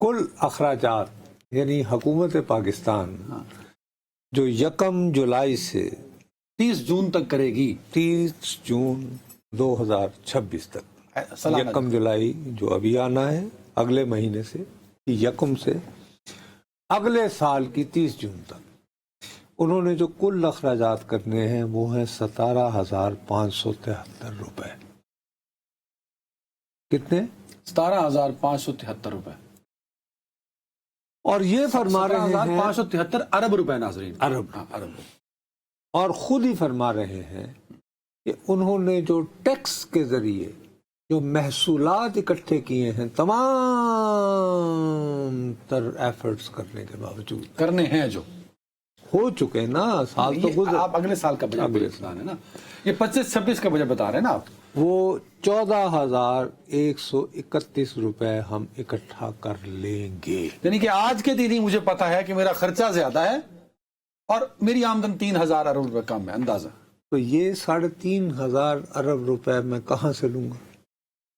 کل اخراجات یعنی حکومت پاکستان جو 1 جولائی سے 30 جون تک کرے گی، 30 جون 2026 تک، سالانہ 1 جولائی جو ابھی آنا ہے اگلے مہینے سے، 1 سے اگلے سال کی 30 جون تک انہوں نے جو کل اخراجات کرنے ہیں وہ ہیں 17,573 روپے۔ کتنے؟ 17,573 روپے، اور یہ فرما رہے ہیں 17,573 ارب روپے ناظرین، ارب، ارب، اور خود ہی فرما رہے ہیں کہ انہوں نے جو ٹیکس کے ذریعے جو محصولات اکٹھے کیے ہیں تمام تر ایفرٹس کرنے کے باوجود کرنے ہیں جو ہو چکے نا، سال تو گزر، آپ اگلے سال کا بجٹ بتا رہے ہیں نا، یہ 25-26 کا بجٹ بتا رہے ہیں نا آپ، وہ 14,131 روپے ہم اکٹھا کر لیں گے۔ یعنی کہ آج کے دن ہی مجھے پتا ہے کہ میرا خرچہ زیادہ ہے اور میری آمدن 3,000 ارب روپے کم ہے اندازہ، تو یہ 3,500 ارب روپے میں کہاں سے لوں گا؟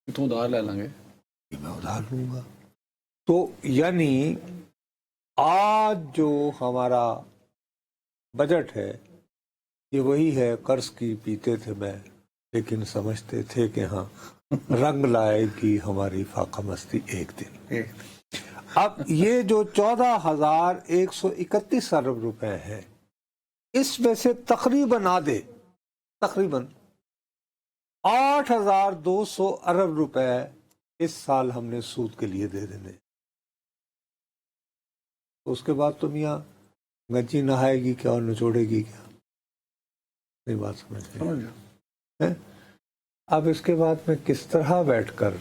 تو ادھار لے لیں گے، یہ میں ادھار لوں گا۔ تو یعنی آج جو ہمارا بجٹ ہے یہ وہی ہے، قرض کی پیتے تھے میں لیکن سمجھتے تھے کہ ہاں رنگ لائے گی ہماری فاقہ مستی ایک دن۔ اب یہ جو 14,131 ارب روپے ہے اس میں سے تقریباً آدھے، تقریباً 8,200 ارب روپے اس سال ہم نے سود کے لیے دے دینے۔ اس کے بعد تو میاں گنجی نہائے گی کیا اور نچوڑے گی کیا؟ نہیں بات سمجھ گئے؟ اب اس کے بعد میں کس طرح بیٹھ کر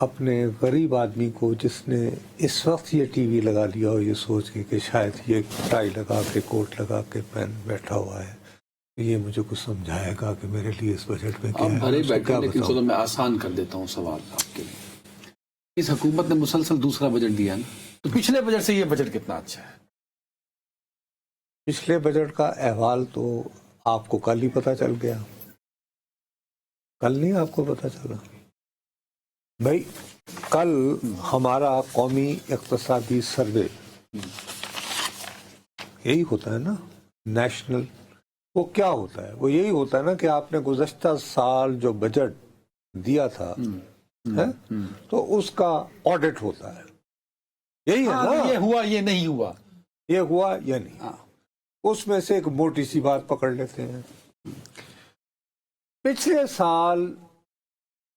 اپنے غریب آدمی کو جس نے اس وقت یہ ٹی وی لگا لیا ہو یہ سوچ کے کہ شاید یہ ٹائی لگا کے کوٹ لگا کے پین بیٹھا ہوا ہے، یہ مجھے کچھ سمجھائے گا کہ میرے لیے اس بجٹ میں کیا ہے، بھرے اس کو بیٹھے، کیا لیکن بتاؤں؟ چلو میں آسان کر دیتا ہوں سوال آپ کے لیے۔ اس حکومت نے مسلسل دوسرا بجٹ دیا نا، تو پچھلے بجٹ سے یہ بجٹ کتنا اچھا ہے؟ پچھلے بجٹ کا احوال تو آپ کو کل ہی پتہ چل گیا، کل نہیں آپ کو پتہ چلا؟ بھائی کل ہمارا قومی اقتصادی سروے یہی ہوتا ہے نا، نیشنل، وہ کیا ہوتا ہے؟ وہ یہی ہوتا ہے نا کہ آپ نے گزشتہ سال جو بجٹ دیا تھا تو اس کا آڈٹ ہوتا ہے، یہی ہے نا، یہ ہوا، یہ نہیں ہوا، یہ ہوا یا نہیں، اس میں سے ایک موٹی سی بات پکڑ لیتے ہیں۔ پچھلے سال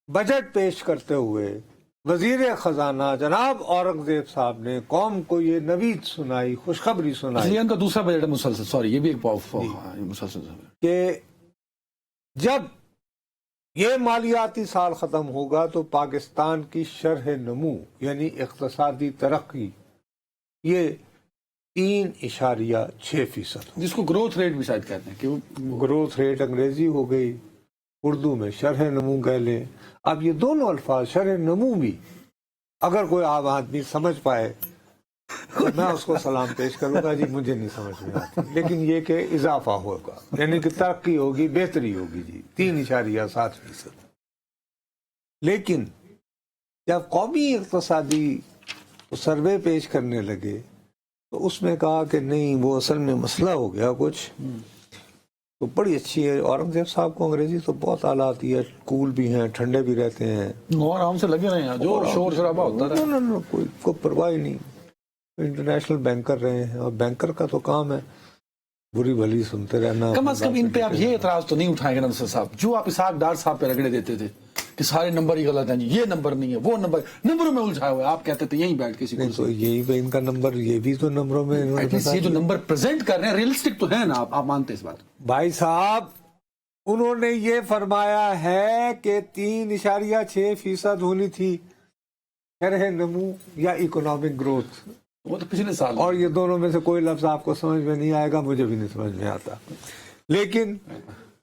بجٹ پیش کرتے ہوئے وزیر خزانہ جناب اورنگزیب صاحب نے قوم کو یہ نوید سنائی، خوشخبری سنائی یہ ان کا دوسرا بجٹ ہے مسلسل، سوری یہ بھی ایک مسلسل کہ جب یہ مالیاتی سال ختم ہوگا تو پاکستان کی شرح نمو یعنی اقتصادی ترقی یہ 3.6% ہو۔ جس کو گروتھ ریٹ بھی شاید کہتے ہیں کہ گروتھ ریٹ انگریزی ہو گئی، اردو میں شرح نمو کہہ لیں۔ اب یہ دونوں الفاظ شرح نمو بھی اگر کوئی عام آدمی سمجھ پائے تو میں اس کو سلام پیش کروں گا، جی مجھے نہیں سمجھ میں آتی، لیکن یہ کہ اضافہ ہوگا یعنی کہ ترقی ہوگی، بہتری ہوگی، جی 3.7%۔ لیکن جب قومی اقتصادی سروے پیش کرنے لگے تو اس میں کہا کہ نہیں وہ اصل میں مسئلہ ہو گیا کچھ، تو بڑی اچھی ہے اورنگزیب صاحب کو انگریزی تو بہت اعلیٰ آتی ہے، کول بھی ہیں، ٹھنڈے بھی رہتے ہیں، آرام سے لگے رہے ہیں، جو شور شرابہ ہوتا رہا، کوئی پرواہ ہی نہیں، انٹرنیشنل بینکر رہے ہیں اور بینکر کا تو کام ہے بری بھلی سنتے رہنا۔ کم از کم ان پہ آپ یہ اعتراض تو نہیں اٹھائیں گے نصر صاحب جو آپ اسحاق ڈار صاحب پہ رگڑے دیتے تھے کہ سارے نمبر ہی غلط ہیں، جی یہ نمبر نہیں ہے، وہ نمبروں میں الجھائے ہوئے، آپ کہتے تھے یہیں بیٹھ کے نہیں تو یہی پہ ان کا نمبر، یہ بھی تو نمبروں میں یہ جو نمبر پریزنٹ کر رہے ہیں ریئلسٹک تو ہے نا، آپ مانتے اس بات؟ بھائی صاحب انہوں نے یہ فرمایا ہے کہ 3.6% ہونی تھی شرح نمو یا اکنامک گروتھ، وہ تو پچھلے سال، اور یہ دونوں میں سے کوئی لفظ آپ کو سمجھ میں نہیں آئے گا، مجھے بھی نہیں سمجھ میں آتا، لیکن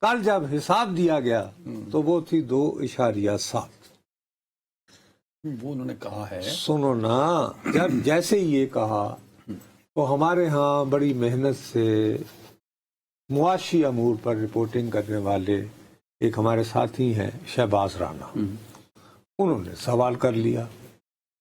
کل جب حساب دیا گیا تو وہ تھی 2.7۔ وہ انہوں نے کہا ہے، سنو نا، جب جیسے یہ کہا تو ہمارے ہاں بڑی محنت سے معاشی امور پر رپورٹنگ کرنے والے ایک ہمارے ساتھی ہیں شہباز رانا، انہوں نے سوال کر لیا